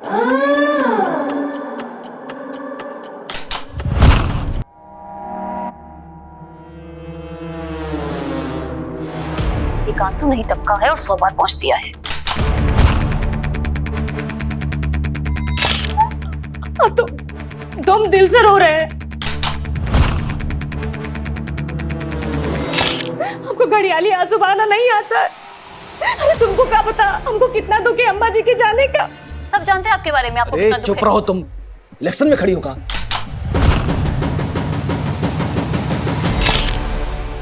एक आंसू नहीं टपका है और 100 बार पहुंच दिया है। अब तुम दिल से रो रहे हैं। हमको घड़ियाली आंसू बहाना नहीं आता है। अरे तुमको क्या पता हमको कितना दुख है अम्मा जी के जाने का। सब जानते हैं आपके बारे में, आपको कितना दुख चुप है। रहो तुम, इलेक्शन में खड़ी हो का?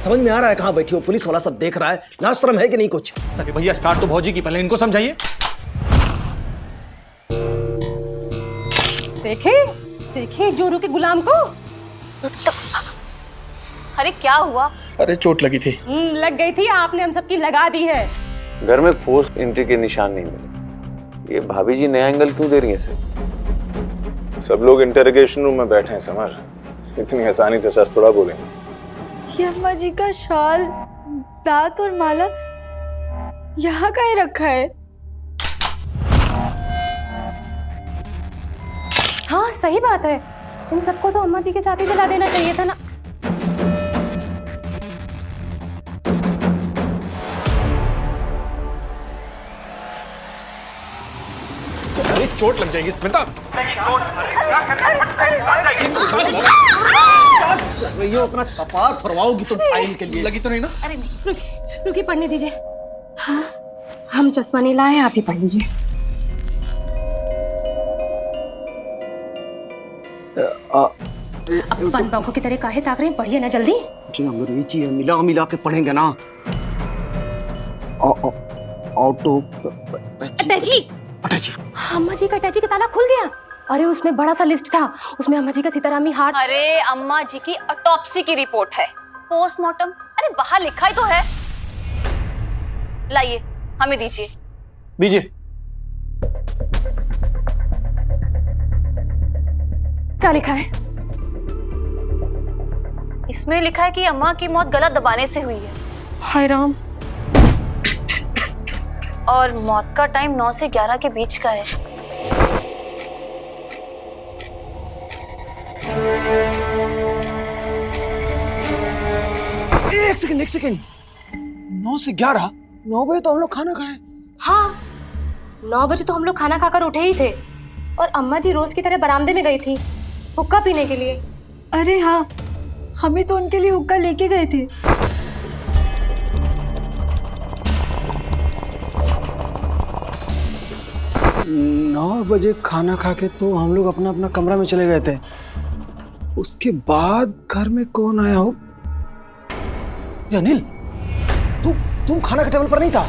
समझ में आ रहा है कहाँ बैठी हो? पुलिस वाला सब देख रहा है, लाज शर्म है कि नहीं कुछ? अरे भैया स्टार्ट तो भौजी की, पहले इनको समझाइए। देखे जोरू के गुलाम को। अरे क्या हुआ? अरे चोट लगी थी। लग गई थी, आपने हम सबकी लगा दी है। घर में फोर्स एंट्री के निशान नहीं मिले। ये भाभी जी नया एंगल क्यों दे रही है इसे? सब लोग इंटरोगेशन रूम में बैठे हैं समर, इतनी आसानी से सच थोड़ा बोलेंगे। ये अम्मा जी का शाल, दांत और माला यहाँ काहे रखा है? हाँ सही बात है, इन सबको तो अम्मा जी के साथ ही जला देना चाहिए था ना। अरे चोट लग जाएगी स्मिता। ये अपना कपार फरवाओगी तुम टाइम के लिए। लगी तो नहीं ना? अरे नहीं, रुकी पढ़ने दीजिए। हाँ, हम चश्मा नहीं लाए, आप ही पढ़ लीजिए। अब पन पंखों की तरह काहे ताक रहे हैं, पढ़िए ना जल्दी। अंग्रेजी है, मिला मिला के पढ़ेंगे ना। ऑटो अटैची। अम्मा जी का अटैची का ताला खुल गया। अरे उसमें बड़ा सा लिस्ट था, उसमें अम्मा जी का सीतारामी हार्ट। अरे अम्मा जी की ऑटोप्सी की रिपोर्ट है, पोस्टमार्टम। अरे बाहर लिखा ही तो है। लाइए, हमें दीजिए। दीजिए। क्या लिखा है? इसमें लिखा है कि अम्मा की मौत गला दबाने से हुई है। हाय राम। और मौत का टाइम 9 से 11 के बीच का है। एक सेकंड 9 से 11, 9 बजे तो हम लोग खाना खाए। हाँ 9 बजे तो हम लोग खाना खाकर उठे ही थे और अम्मा जी रोज की तरह बरामदे में गई थी हुक्का पीने के लिए। अरे हाँ, हमें तो उनके लिए हुक्का लेके गए थे। 9 बजे खाना खा के तो हम लोग अपना अपना कमरा में चले गए थे। उसके बाद घर में कौन आया हो? ये अनिल, तुम खाना के टेबल पर नहीं था?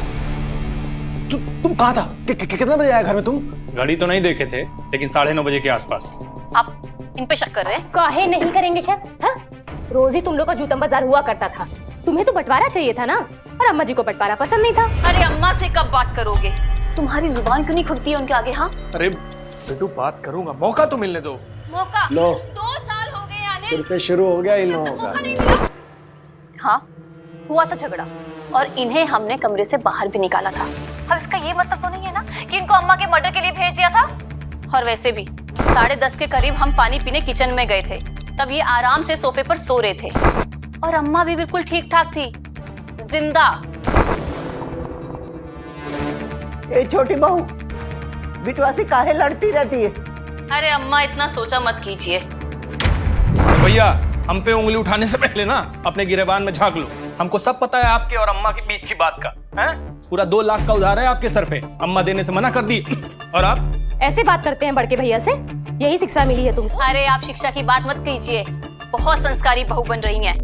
तुम कहाँ था? कितने बजे आया घर में तुम? घड़ी तो नहीं देखे थे, लेकिन 9:30 बजे के आसपास। आप इन पे शक कर रहे हैं? काहे नहीं करेंगे शक? हाँ? रोज ही तुम लोग का जूतम बाजार हुआ करता था। तुम्हें तो बंटवारा चाहिए था ना, और अम्मा जी को बंटवारा पसंद नहीं था। अरे अम्मा से कब बात करोगे? तुम्हारी जुबान क्यों नहीं खुलती है उनके आगे? हाँ अरे बेटू बात करूंगा, मौका तो मिलने दो। मौका? लो 2 साल हो गए आने, फिर से शुरू हो गया इन लोगों मौका का। नहीं मिला। हाँ हुआ था झगड़ा, और इन्हें हमने कमरे से बाहर भी निकाला था। अब इसका ये मतलब तो नहीं है ना कि इनको अम्मा के मर्डर के लिए भेज दिया था। और वैसे भी 10:30 के करीब हम पानी पीने किचन में गए थे, तब ये आराम से सोफे पर सो रहे थे, और अम्मा भी बिल्कुल ठीक ठाक थी, जिंदा। ए छोटी बहू, बिटवा से काहे लड़ती रहती है? अरे अम्मा इतना सोचा मत कीजिए। भैया हम पे उंगली उठाने से पहले ना अपने गिरेबान में झांक लो। हमको सब पता है आपके और अम्मा के बीच की बात का। हैं? पूरा 2 लाख का उधार है आपके सर पे, अम्मा देने से मना कर दी, और आप ऐसे बात करते हैं बड़के भैया से? यही शिक्षा मिली है तुमको? अरे आप शिक्षा की बात मत कीजिए, बहुत संस्कारी बहू बन रही हैं।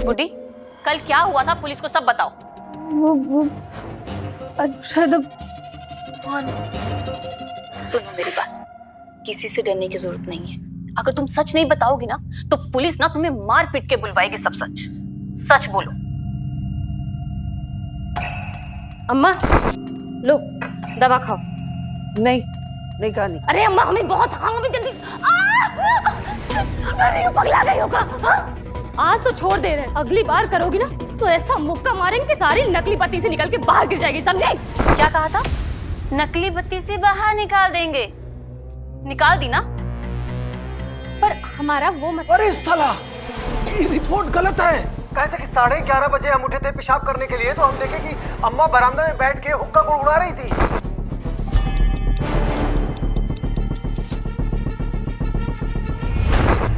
बुड्ढी, कल क्या हुआ था पुलिस को सब बताओ। वो शायद सुनो मेरी बात, किसी से डरने की जरूरत नहीं है। अगर तुम सच नहीं बताओगी ना, तो पुलिस ना तुम्हें मार पीट के बुलवाएगी। सब सच सच बोलो। अम्मा लो दवा खाओ। नहीं कहानी। अरे अम्मा हमें बहुत, हाँ हमें जल्दी। अरे पगला गई होगा। आज तो छोड़ दे रहे, अगली बार करोगी ना तो ऐसा मुक्का मारेंगे कि सारी नकली पत्ती से निकल के बाहर गिर जाएगी, समझे? क्या कहा था? नकली बत्ती से बाहर निकाल देंगे। निकाल दी ना। पर हमारा वो मत अरे साला, ये रिपोर्ट गलत है। कैसे कि 11:30 बजे हम उठे थे पेशाब करने के लिए, तो हम देखे कि अम्मा बरामदा में बैठ के हुक्का गुड़गुड़ा रही थी।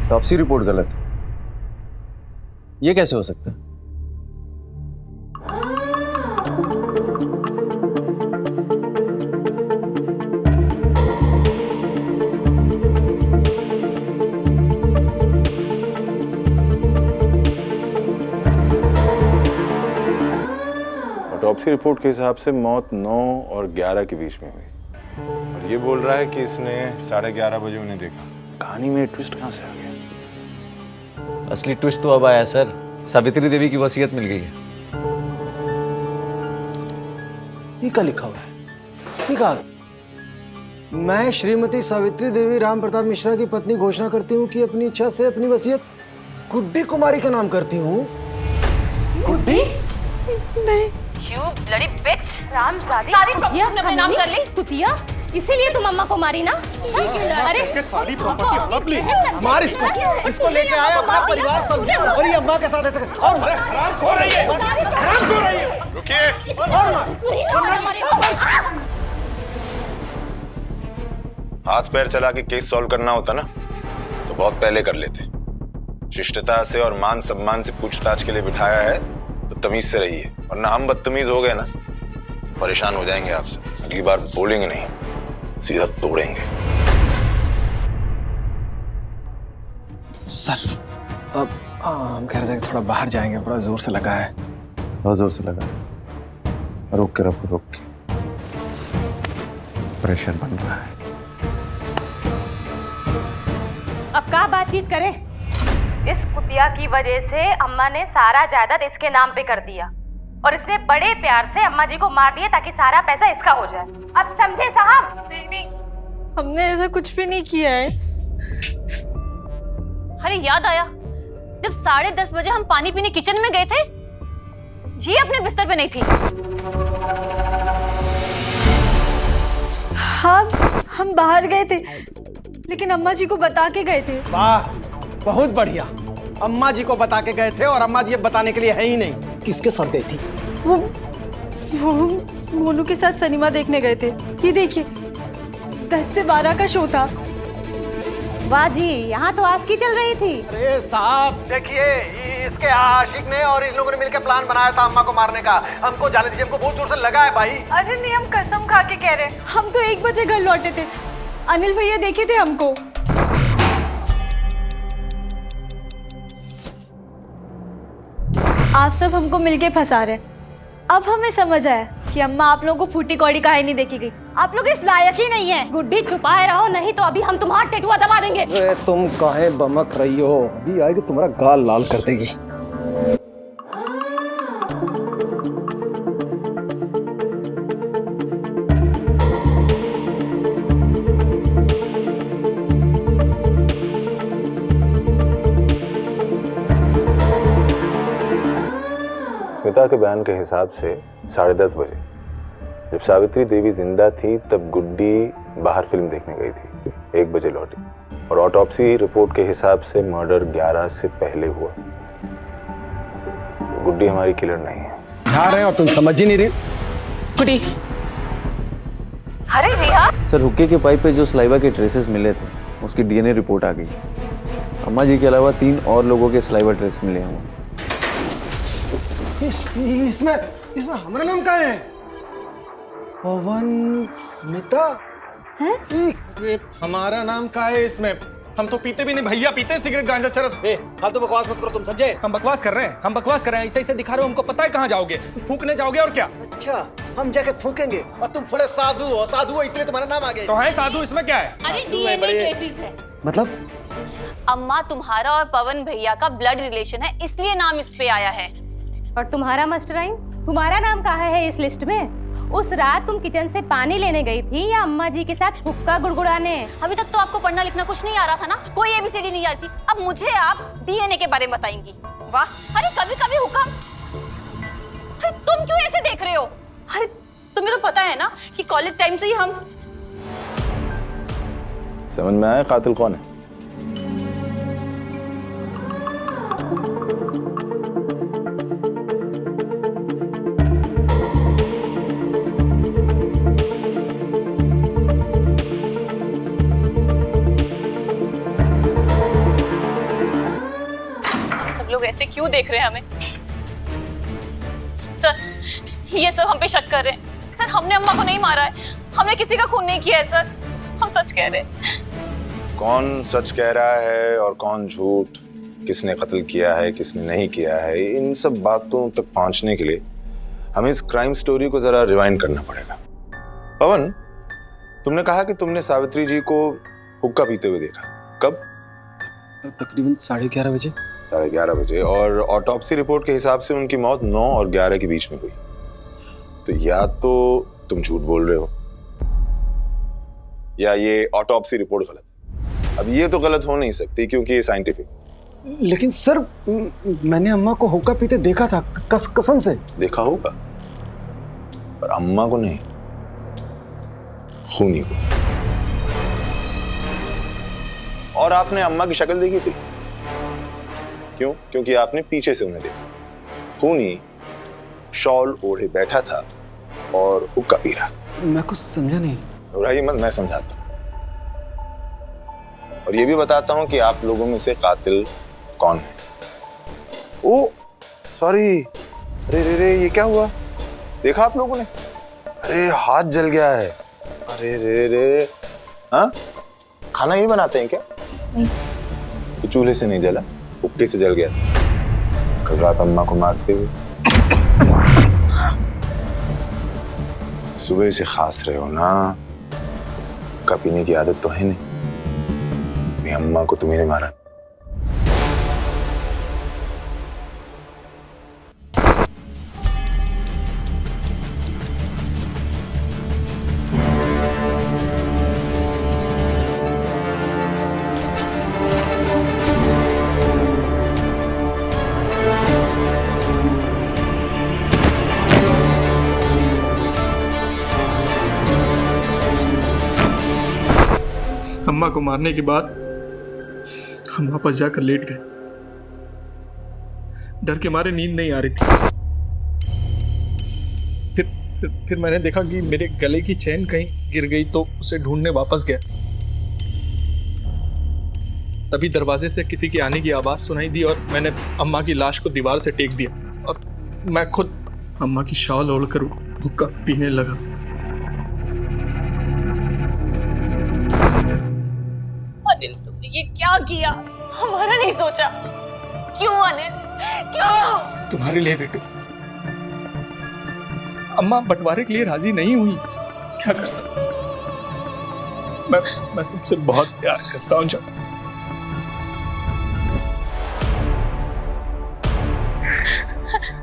टॉप्सी रिपोर्ट गलत है, ये कैसे हो सकता है? ऑटोप्सी रिपोर्ट के हिसाब से मौत 9 और 11 के बीच में हुई, और ये बोल रहा है कि इसने 11:30 बजे उन्हें देखा। कहानी में ट्विस्ट कहाँ से आ गया? असली ट्विस्ट तो अब आया सर, सावित्री देवी की वसीयत मिल गई है। ये क्या लिखा हुआ है? ये क्या? मैं श्रीमती सावित्री देवी राम प्रताप मिश्रा की पत्नी घोषणा करती हूँ कि अपनी इच्छा से अपनी वसीयत गुड्डी कुमारी का नाम करती हूँ। गुड्डी? नहीं। You bloody bitch! रामजादी, सारी प्रॉपर्टी तुमने अपने नाम कर ली। कुतिया, इसीलिए तुम अम्मा को मारी ना? अरे सारी प्रॉपर्टी मार इसको लेके आए, अपना परिवार समझे, और ये अम्मा के साथ ऐसे और मार। रुकिए। हाथ पैर चला के केस सॉल्व करना होता ना तो बहुत पहले कर लेते। शिष्टता से और मान सम्मान से पूछताछ के लिए बिठाया है तो तमीज से रहिए, वरना हम बदतमीज हो गए ना परेशान हो जाएंगे आपसे। अगली बार बोलेंगे नहीं, सीधा तोड़ेंगे। सर, अब हम कह रहे थे थोड़ा बाहर जाएंगे, बड़ा जोर से लगा है। बहुत जोर से लगा, रोक के रखो, रोक के। प्रेशर बन रहा है। अब क्या बातचीत करें? इस कुतिया की वजह से अम्मा ने सारा जायदाद इसके नाम पे कर दिया, और इसने बड़े प्यार से अम्मा जी को मार दिया ताकि सारा पैसा इसका हो जाए। अब समझे साहब? नहीं, हमने ऐसा कुछ भी नहीं किया है। अरे याद आया, जब 10:30 बजे हम पानी पीने किचन में गए थे, ये अपने बिस्तर पे नहीं थी। हाँ, हम बाहर गए थे, लेकिन अम्मा जी को बता के गए थे। वाह, बहुत बढ़िया। अम्मा जी को बता के गए थे, और अम्मा जी अब बताने के लिए है ही नहीं। किसके साथ गई थी? वो मोनू के साथ सिनेमा देखने गए थे। ये देखिए, 10 से 12 का शो था। वाह जी, यहाँ तो आस्की चल रही थी। अरे साहब देखिए, इसके आशिक ने और इन लोगों ने मिलकर प्लान बनाया था अम्मा को मारने का। हमको जाने दीजिए, हमको बहुत जोर से लगा है भाई। अरे नहीं, हम कसम खा के कह रहे हैं। हम तो 1 बजे घर लौटे थे, अनिल भैया देखे थे हमको। आप सब हमको मिलके फंसा रहे। अब हमें समझ आया कि अम्मा आप लोगों को फूटी कौड़ी काहे नहीं देखी गई। आप लोग इस लायक ही नहीं है। गुड्डी, छुपाए रहो, नहीं तो अभी हम तुम्हारा टेटुआ दबा देंगे। अरे तुम काहे बमक रही हो? अभी आएगी तुम्हारा गाल लाल कर देगी। स्मिता के बयान के हिसाब से 10:30 बजे जब सावित्री देवी जिंदा थी तब गुड्डी बाहर फिल्म देखने गई थी, 1 बजे लौटी, और ऑटोप्सी रिपोर्ट के हिसाब से मर्डर 11 से पहले हुआ। गुड्डी हमारी किलर नहीं है। जा रहे हैं और तुम समझ ही नहीं रही। गुड्डी, अरे रिया, सर, हुक्के के पाइप पे जो सलाइवा के ट्रेसेस मिले थे, उसकी डीएनए रिपोर्ट आ गई। अम्मा जी के अलावा 3 और लोगों के सलाइवा ट्रेस मिले हैं। इसमें हमारा नाम कहाँ है? पवन, स्मिता है? हमारा नाम का है इसमें? हम तो पीते भी नहीं भैया, पीते सिगरेट गांजा चरस। फालतू बकवास मत करो, तुम समझे? हम बकवास कर रहे हैं, हम बकवास कर रहे हैं। ऐसे दिखा रहे हो, हमको पता है कहाँ जाओगे, फूकने जाओगे और क्या। अच्छा, हम जाके फूकेंगे और तुम थोड़े साधु हो इसलिए तुम्हारा नाम आ गया। तो है साधु, इसमें क्या है? अरे डीएनए ट्रेसेस है। मतलब अम्मा तुम्हारा और पवन भैया का ब्लड रिलेशन है, इसलिए नाम इस पे आया है। और तुम्हारा मास्टराइन, तुम्हारा नाम कहाँ है इस लिस्ट में? उस रात तुम किचन से पानी लेने गई थी या अम्मा जी के साथ हुक्का गुड़गुड़ाने? अभी तक तो आपको पढ़ना लिखना कुछ नहीं आ रहा था ना, कोई एबीसीडी नहीं आती। अब मुझे आप डीएनए के बारे में बताएंगी? वाह, अरे कभी कभी हुक्का। अरे तुम क्यों ऐसे देख रहे हो? अरे तुम्हें तो पता है ना कि कॉलेज टाइम से ही हम समझ में आया कातिल कौन है? सब लोग ऐसे क्यों देख रहे हैं हमें? सर, ये सब हम पे शक कर रहे हैं। सर, हमने अम्मा को नहीं मारा है, हमने किसी का खून नहीं किया है सर, हम सच कह रहे हैं। कौन सच कह रहा है और कौन झूठ, किसने कत्ल किया है किसने नहीं किया है, इन सब बातों तक पहुंचने के लिए हमें इस क्राइम स्टोरी को जरा रिवाइंड करना पड़ेगा। पवन, तुमने कहा कि तुमने सावित्री जी को हुक्का पीते हुए देखा, कब? तकरीबन 11:30 बजे। 11:30 बजे, और ऑटोप्सी रिपोर्ट के हिसाब से उनकी मौत 9 और 11 के बीच में हुई। तो या तो तुम झूठ बोल रहे हो या ये ऑटोप्सी रिपोर्ट गलत है। अब ये तो गलत हो नहीं सकती क्योंकि ये साइंटिफिक। लेकिन सर, मैंने अम्मा को हुक्का पीते देखा था, कसम से। देखा होगा, पर अम्मा को नहीं, खूनी को। और आपने अम्मा की शक्ल देखी थी, क्यों? क्योंकि आपने पीछे से उन्हें देखा। खूनी शॉल ओढ़े बैठा था और हुक्का पी रहा। मैं कुछ समझा नहीं। घबराइए मत, मैं समझाता हूं। और ये भी बताता हूं कि आप लोगों में से कातिल कौन है। ओ सॉरी, अरे रे रे, ये क्या हुआ? देखा आप लोगों ने? अरे हाथ जल गया है। अरे रे रे, हाँ, खाना ही बनाते हैं क्या? नहीं। तो चूल्हे से नहीं जला, हुक्के से जल गया। कल रात अम्मा को मारते हुए सुबह से खास रहे हो ना। हुक्का पीने की आदत तो है नहीं। मेरी अम्मा को तुम्हें मारा। अम्मा को मारने के बाद हम वापस जाकर लेट गए। डर के मारे नींद नहीं आ रही थी। फिर मैंने देखा कि मेरे गले की चेन कहीं गिर गई, तो उसे ढूंढने वापस गया। तभी दरवाजे से किसी के आने की आवाज सुनाई दी और मैंने अम्मा की लाश को दीवार से टेक दिया और मैं खुद अम्मा की शॉल ओढ़कर हुक्का पीने लगा। अनिल, तुमने ये क्या किया? हमारा नहीं सोचा। क्यों अनिल, क्यों? तुम्हारे लिए बेटू। अम्मा बंटवारे के लिए राजी नहीं हुई। क्या करता? मैं तुमसे बहुत प्यार करता हूँ।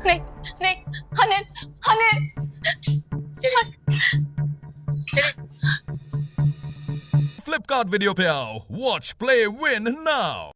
नहीं नहीं अनिल, अनिल। Flipkart Video पे आओ, वॉच प्ले विन नाउ।